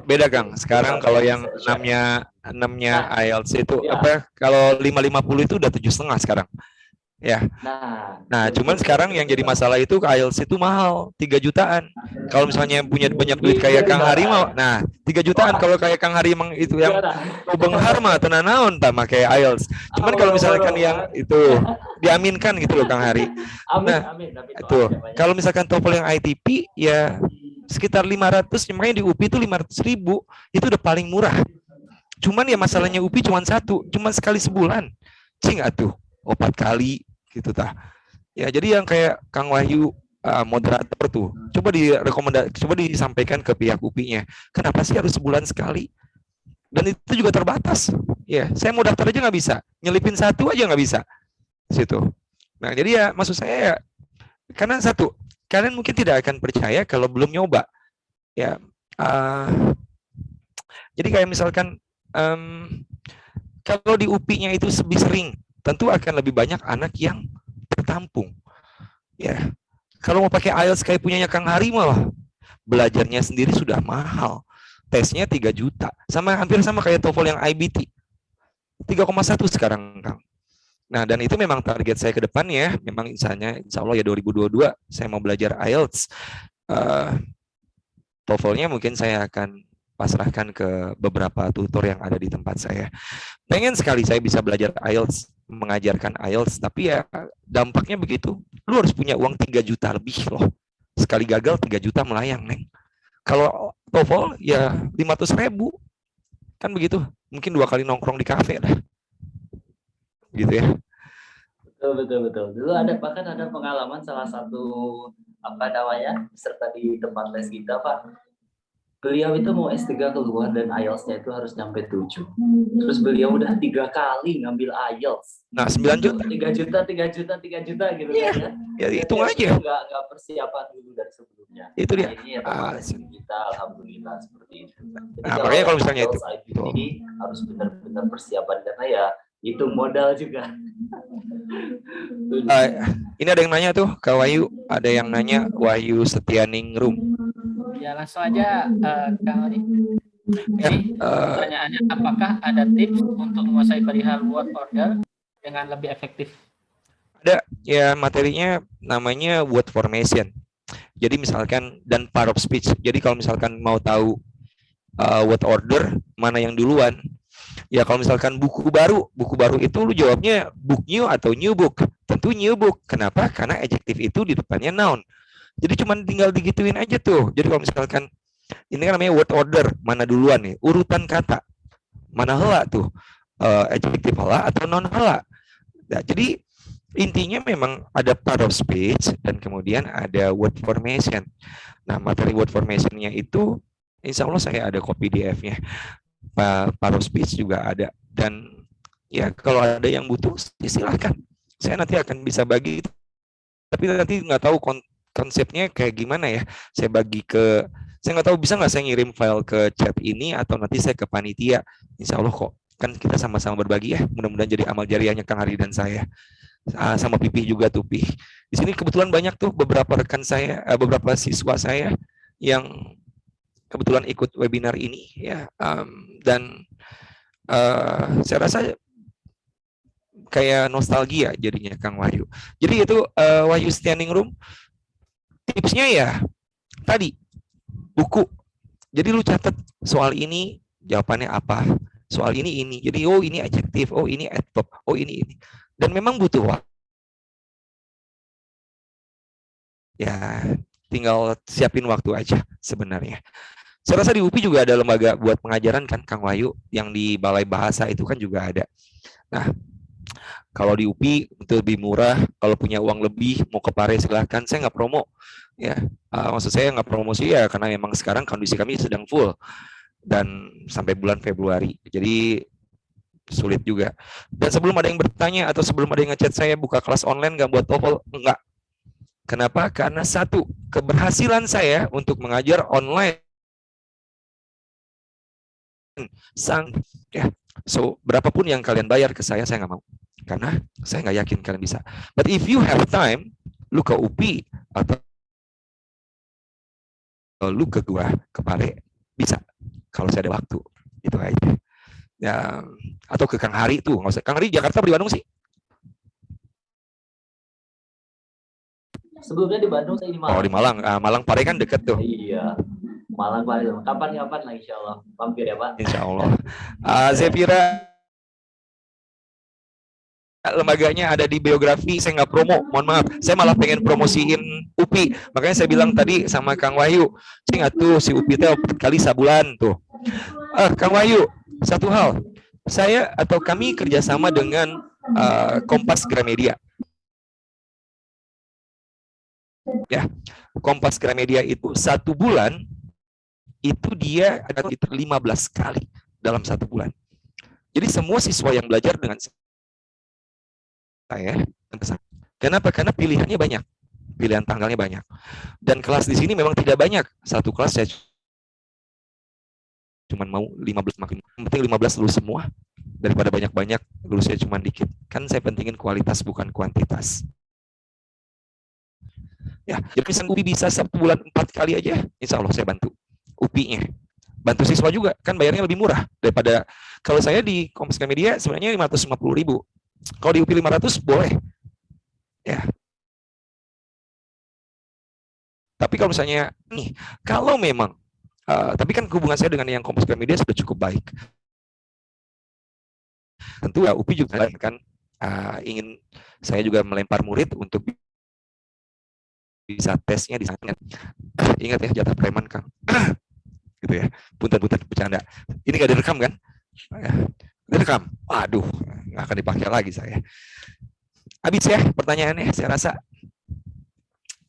Beda Kang. Sekarang kalau yang 6-nya IELTS itu kalau 550 itu udah 7,5 sekarang. Ya. Nah, cuman sekarang yang jadi masalah itu IELTS itu mahal, 3 jutaan. Kalau misalnya punya banyak duit kayak Kang Hari mau, nah 3 jutaan. Kalau kayak Kang Hari emang itu yang benghar mah tenan naon tah make IELTS. Cuman kalau misalkan yang itu diaminkan gitu loh Kang Hari. Nah, tuh. Kalau misalkan TOEFL yang ITP ya sekitar 500, makanya di UPI itu 500.000, itu udah paling murah. Cuman ya masalahnya UPI cuma sekali sebulan. Cing atuh, 4 kali gitu tah. Ya jadi yang kayak Kang Wahyu moderator tuh, coba disampaikan ke pihak UPI-nya. Kenapa sih harus sebulan sekali? Dan itu juga terbatas. Ya, saya mau daftar aja nggak bisa, nyelipin 1 aja nggak bisa. Situ. Nah, jadi ya maksud saya ya, karena satu, kalian mungkin tidak akan percaya kalau belum nyoba. Ya, jadi kayak misalkan kalau di UPI-nya itu lebih sering, tentu akan lebih banyak anak yang tertampung. Ya, kalau mau pakai IELTS kayak punyanya Kang Hari malah belajarnya sendiri sudah mahal. Tesnya 3 juta. Hampir sama kayak TOEFL yang IBT. 3,1 sekarang, Kang. Nah, dan itu memang target saya ke depannya. Memang insya Allah ya 2022 saya mau belajar IELTS. TOEFL-nya mungkin saya akan pasrahkan ke beberapa tutor yang ada di tempat saya. Pengen sekali saya bisa belajar IELTS, mengajarkan IELTS, tapi ya dampaknya begitu. Lu harus punya uang 3 juta lebih loh. Sekali gagal 3 juta melayang, Neng. Kalau TOEFL ya 500.000. Kan begitu. Mungkin 2 kali nongkrong di kafe dah. Gitu ya. Betul. Dulu bahkan ada pengalaman salah satu peserta di tempat les kita, Pak. Beliau itu mau S3 keluar dan IELTS-nya itu harus nyampe 7. Terus beliau udah 3 kali ngambil IELTS. Nah, 9 juta. 3 juta gitu kan ya. Ya hitung aja. Enggak persiapan dulu dari sebelumnya. Itu dia. Ini ya kita alhamdulillah seperti itu. Jadi makanya kalau misalnya itu ini harus benar-benar persiapan karena ya itu modal juga. Ini ada yang nanya tuh, Kak Wahyu. Ada yang nanya, Wahyu Setianingrum. Ya langsung aja Kang Adi. Pertanyaannya, apakah ada tips untuk menguasai perihal word order dengan lebih efektif? Ada ya, materinya namanya word formation. Jadi misalkan dan part of speech. Jadi kalau misalkan mau tahu word order mana yang duluan, ya kalau misalkan buku baru itu lu jawabnya book new atau new book. Tentu new book. Kenapa? Karena adjective itu di depannya noun. Jadi cuma tinggal digituin aja tuh. Jadi kalau misalkan ini kan namanya word order, mana duluan nih? Urutan kata. Mana heula tuh? Adjective heula atau noun heula. Nah, jadi Intinya memang ada part of speech dan kemudian ada word formation. Nah, materi word formation-nya itu insya Allah saya ada copy PDF-nya. Part of speech juga ada. Dan ya kalau ada yang butuh silahkan. Saya nanti akan bisa bagi. Tapi nanti nggak tahu konsepnya kayak gimana ya. Saya bagi saya nggak tahu bisa nggak saya ngirim file ke chat ini atau nanti saya ke panitia. Insya Allah kok. Kan kita sama-sama berbagi ya. Mudah-mudahan jadi amal jariahnya Kang Hari dan saya. Sama Pipih juga tuh Pih. Di sini kebetulan banyak tuh beberapa rekan saya, beberapa siswa saya yang kebetulan ikut webinar ini ya, dan saya rasa kayak nostalgia jadinya Kang Wahyu. Jadi itu Wahyu Standing Room. Tipsnya ya tadi buku. Jadi lu catat soal ini jawabannya apa, soal ini. Jadi oh ini adjektif, oh ini adverb, oh ini. Dan memang butuh waktu. Ya, tinggal siapin waktu aja sebenarnya. Saya rasa di UPI juga ada lembaga buat pengajaran kan, Kang Wahyu, yang di Balai Bahasa itu kan juga ada. Nah, kalau di UPI itu lebih murah, kalau punya uang lebih, mau ke Pare silahkan. Saya nggak promo, ya. Maksud saya nggak promosi ya, karena memang sekarang kondisi kami sedang full dan sampai bulan Februari. Jadi sulit juga. Dan sebelum ada yang bertanya atau sebelum ada yang ngechat saya buka kelas online nggak buat TOEFL, enggak. Kenapa? Karena satu, keberhasilan saya untuk mengajar online ya. So, berapapun yang kalian bayar ke saya nggak mau. Karena saya nggak yakin kalian bisa. But if you have time, lu ke UPI atau lu ke gua, ke Pare, bisa. Kalau saya ada waktu. Itu aja. Ya, atau ke Kang Hari tuh, nggak usah. Kang Hari Jakarta atau di Bandung sih? Sebelumnya di Bandung, saya di Malang. Oh, di Malang. Malang Pare kan deket tuh. Iya. Malang Pak. Kapan-kapan lah insya Allah. Mampir ya Pak. Insya Allah. Zefira lembaganya ada di biografi, saya nggak promo, mohon maaf. Saya malah pengen promosiin UPI. Makanya saya bilang tadi sama Kang Wahyu, saya nggak tuh si UPI teh 4 kali sebulan tuh. Kang Wahyu, satu hal, saya atau kami kerjasama dengan Kompas Gramedia. Ya, Kompas Gramedia itu 1 bulan itu dia ada 15 kali dalam 1 bulan. Jadi semua siswa yang belajar dengan saya, kenapa? Karena pilihannya banyak, pilihan tanggalnya banyak. Dan kelas di sini memang tidak banyak. Satu kelas saya cuma mau 15 makin. Yang penting 15 lulus semua daripada banyak-banyak lulusnya cuma dikit. Kan saya pentingin kualitas bukan kuantitas. Ya, jadi misalnya UPI bisa 1 bulan 4 kali aja, insya Allah saya bantu UPI-nya. Bantu siswa juga, kan bayarnya lebih murah daripada kalau saya di Kompas Gramedia sebenarnya 550.000. Kalau di UPI 500 boleh. Ya. Tapi kalau misalnya nih, kalau memang tapi kan hubungan saya dengan yang Kompas Gramedia sudah cukup baik. Tentu ya UPI juga kan ingin saya juga melempar murid untuk bisa tesnya di sana. Ingat ya jatah preman Kang. Gitu ya. Punten-punten bercanda. Ini nggak direkam kan? Direkam. Waduh, nggak akan dipakai lagi saya. Habis ya pertanyaannya, saya rasa.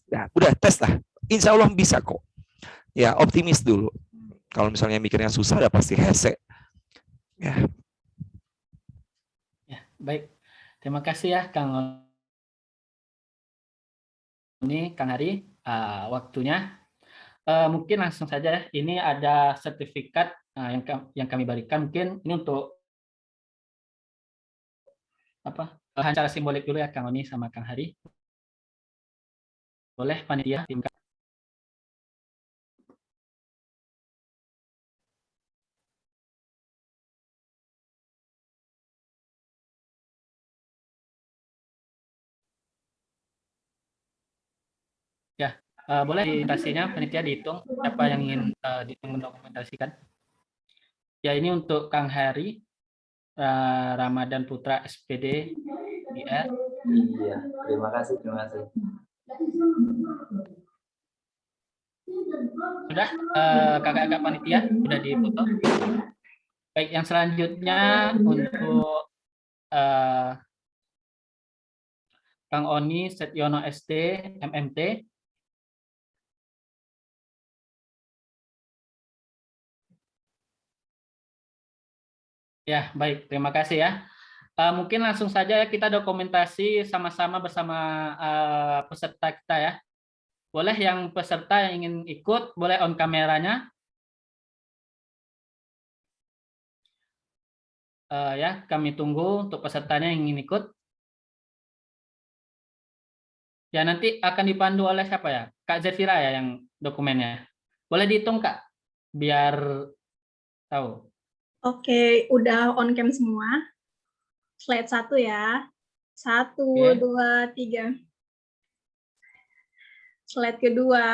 Nah, udah tes lah. Insya Allah bisa kok. Ya, optimis dulu. Kalau misalnya mikirnya susah, ya pasti hese. Ya. Ya, baik. Terima kasih ya Kang Oni, Kang Hari, waktunya. Mungkin langsung saja ya. Ini ada sertifikat yang kami berikan. Mungkin ini untuk secara simbolik dulu ya Kang Oni sama Kang Hari. Boleh panitia tim. Ya, boleh presentasinya panitia dihitung siapa yang ingin mendokumentasikan. Ya, ini untuk Kang Hari, Ramadan Putra SPD IR. Iya, terima kasih. Sudah, kakak-kakak panitia sudah difoto. Baik, yang selanjutnya untuk Kang Oni, Setyono SD, MMT. Ya, baik. Terima kasih ya. Mungkin langsung saja ya kita dokumentasi sama-sama bersama peserta kita ya. Boleh yang peserta yang ingin ikut, boleh on kameranya. Ya, kami tunggu untuk pesertanya yang ingin ikut. Ya, nanti akan dipandu oleh siapa ya? Kak Zefira ya yang dokumennya. Boleh dihitung, Kak, biar tahu. Oke, udah on cam semua. Slide 1 ya. 1, Oke. 2, 3. Slide kedua.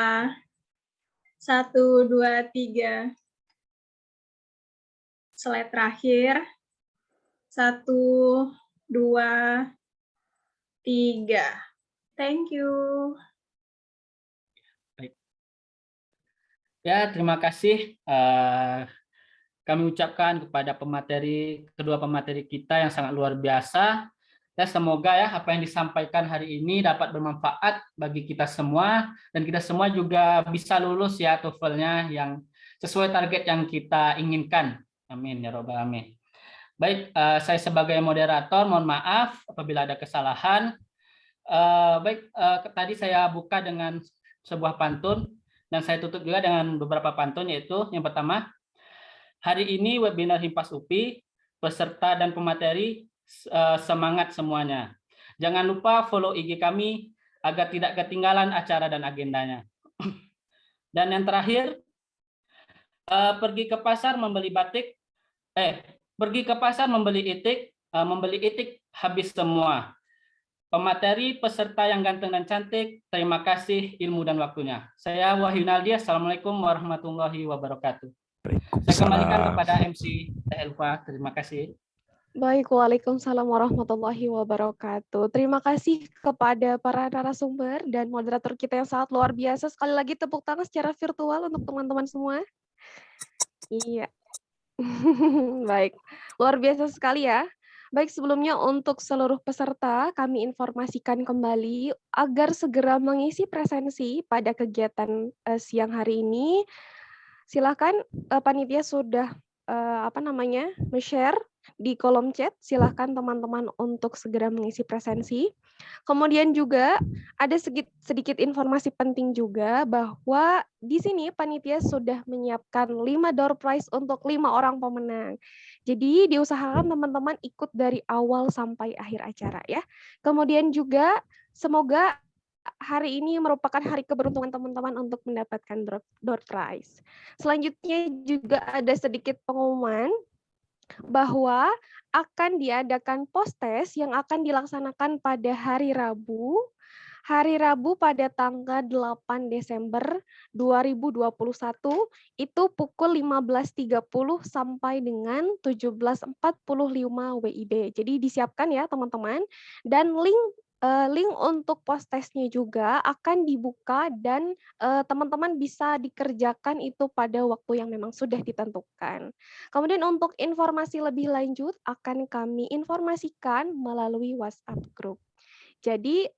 1, 2, 3. Slide terakhir. 1, 2, 3. Thank you. Ya, terima kasih. Kami ucapkan kepada kedua pemateri kita yang sangat luar biasa. Ya, semoga ya apa yang disampaikan hari ini dapat bermanfaat bagi kita semua dan kita semua juga bisa lulus ya TOEFL-nya yang sesuai target yang kita inginkan. Amin ya robbal alamin. Baik, saya sebagai moderator mohon maaf apabila ada kesalahan. Tadi saya buka dengan sebuah pantun dan saya tutup juga dengan beberapa pantun, yaitu yang pertama, hari ini webinar Himpas UPI, peserta dan pemateri semangat semuanya. Jangan lupa follow IG kami agar tidak ketinggalan acara dan agendanya. Dan yang terakhir, pergi ke pasar membeli itik habis semua. Pemateri, peserta yang ganteng dan cantik, terima kasih ilmu dan waktunya. Saya Wahyu Naldi, Assalamualaikum warahmatullahi wabarakatuh. Saya kembalikan kepada MC Teh Elva. Terima kasih. Baik, Waalaikumsalam warahmatullahi wabarakatuh. Terima kasih kepada para narasumber dan moderator kita yang sangat luar biasa. Sekali lagi tepuk tangan secara virtual untuk teman-teman semua. Iya. Baik, luar biasa sekali ya. Baik, sebelumnya untuk seluruh peserta, kami informasikan kembali agar segera mengisi presensi pada kegiatan siang hari ini. Silakan panitia sudah share di kolom chat. Silakan teman-teman untuk segera mengisi presensi. Kemudian juga ada sedikit informasi penting juga bahwa di sini panitia sudah menyiapkan 5 door prize untuk 5 orang pemenang. Jadi diusahakan teman-teman ikut dari awal sampai akhir acara ya. Kemudian juga semoga hari ini merupakan hari keberuntungan teman-teman untuk mendapatkan door prize. Selanjutnya juga ada sedikit pengumuman bahwa akan diadakan post-test yang akan dilaksanakan pada hari Rabu pada tanggal 8 Desember 2021 itu pukul 15.30 sampai dengan 17.45 WIB. Jadi disiapkan ya teman-teman, dan link untuk post-testnya juga akan dibuka dan teman-teman bisa dikerjakan itu pada waktu yang memang sudah ditentukan. Kemudian untuk informasi lebih lanjut akan kami informasikan melalui WhatsApp group. Jadi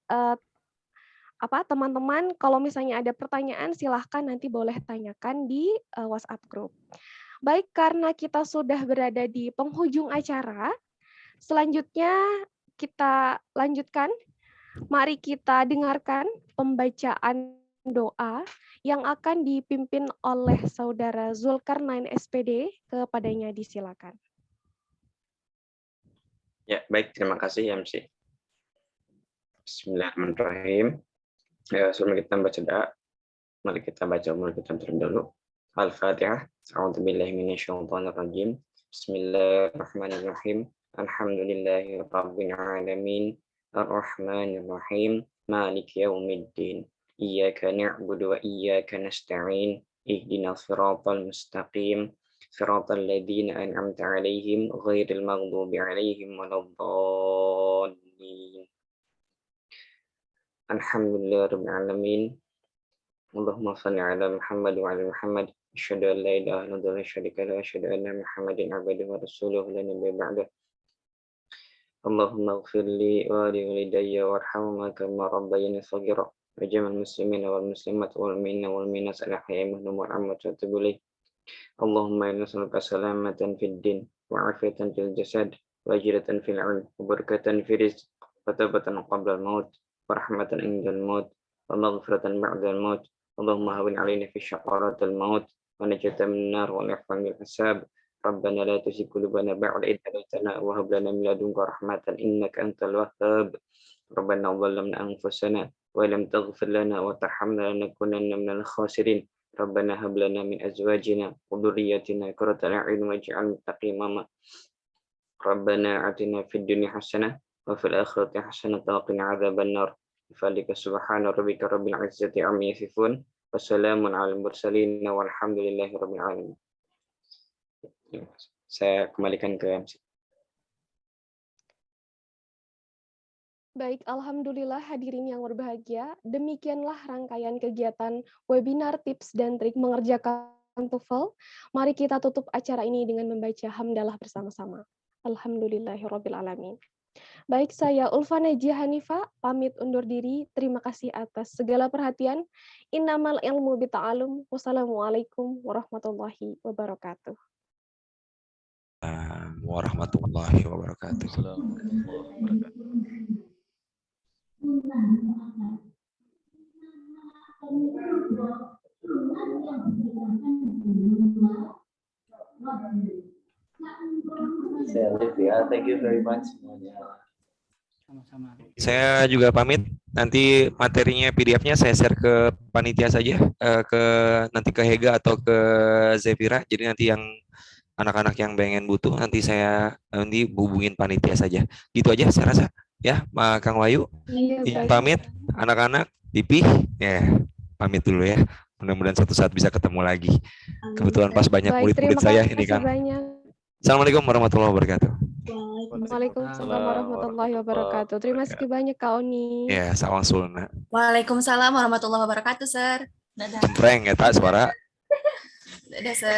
teman-teman kalau misalnya ada pertanyaan silahkan nanti boleh tanyakan di WhatsApp group. Baik, karena kita sudah berada di penghujung acara, selanjutnya kita lanjutkan. Mari kita dengarkan pembacaan doa yang akan dipimpin oleh Saudara Zulkarnain SPD. Kepadanya disilakan. Ya, baik. Terima kasih, MC. Bismillahirrahmanirrahim. Sebelum kita baca doa, mari kita baca umur kita terlebih dahulu. Al-Fatihah. A'udzubillahi minasyaitonirrajim. Bismillahirrahmanirrahim. Alhamdulillahi rabbil alamin. Ar-Rahmanir-Rahim. Maliki yaumiddin. Iyyaka na'budu wa iyyaka nasta'in. Ihdinas siratal mustaqim. Siratal ladzina an'amta 'alaihim ghairil maghdubi 'alaihim waladdallin. Alhamdulillahirabbil alamin. Allahumma shalli ala Muhammad wa ala Muhammad. Asyhadu an la ilaha illallah wa asyhadu anna Muhammadan abduhu wa rasuluhu la nabiyya ba'da. اللهم اغفر لي ولوالدي وارحمهما كما ربياني صغيرا وجميع المسلمين والمسلمات والمؤمنين والمؤمنات الأحياء منهم والأموات وتب إليه اللهم إنا نسألك سلامة في الدين وعافية في الجسد وأجرة في العلم وبركة في الرزق وتوبة قبل الموت ورحمة عند الموت ومغفرة بعد الموت اللهم هون علينا في شقارات الموت ونجاة من النار والعفو من الحساب ربنا لا تزغ قلوبنا بعد إذ هديتنا وهب لنا من لدنك رحمة إنك أنت الوهاب ربنا ظلمنا أنفسنا ولم تغفر لنا وترحمنا لنكونن من الخاسرين ربنا هب لنا من أزواجنا وذرياتنا قرة أعين واجعلنا للمتقين إماما ربنا آتنا في الدنيا حسنة وفي الآخرة حسنة وقنا عذاب النار بفضلك سبحان ربك رب العزة عما يصفون وسلام على المرسلين والحمد لله رب العالمين. Saya kembalikan ke MC. Baik, alhamdulillah hadirin yang berbahagia. Demikianlah rangkaian kegiatan webinar tips dan trik mengerjakan TOEFL. Mari kita tutup acara ini dengan membaca hamdalah bersama-sama. Alhamdulillahirabbil alamin. Baik, saya Ulfa Najia Hanifa pamit undur diri. Terima kasih atas segala perhatian. Innamal ilmu bita'allum. Wassalamualaikum warahmatullahi wabarakatuh. Warahmatullahi wabarakatuh. Saya live ya. Thank you very much semuanya. Sama-sama. Saya juga pamit. Nanti materinya PDF-nya saya share ke panitia saja, nanti ke Hega atau ke Zefira. Jadi nanti yang anak-anak yang pengen butuh nanti hubungin panitia saja. Gitu aja saya rasa. Ya, Kang Wahyu. Iya, baik. Pamit anak-anak, Pipi. Ya, pamit dulu ya. Mudah-mudahan suatu saat bisa ketemu lagi. Kebetulan pas banyak Baik, murid-murid terima saya kasih ini kan. banyak. Assalamualaikum warahmatullahi wabarakatuh. Waalaikumsalam warahmatullahi wabarakatuh. Terima kasih banyak Kak Oni. Ya, sawang sulna. Waalaikumsalam warahmatullahi wabarakatuh, Sir. Dadah. Cempreng ya tak suara. Dadah, Sir.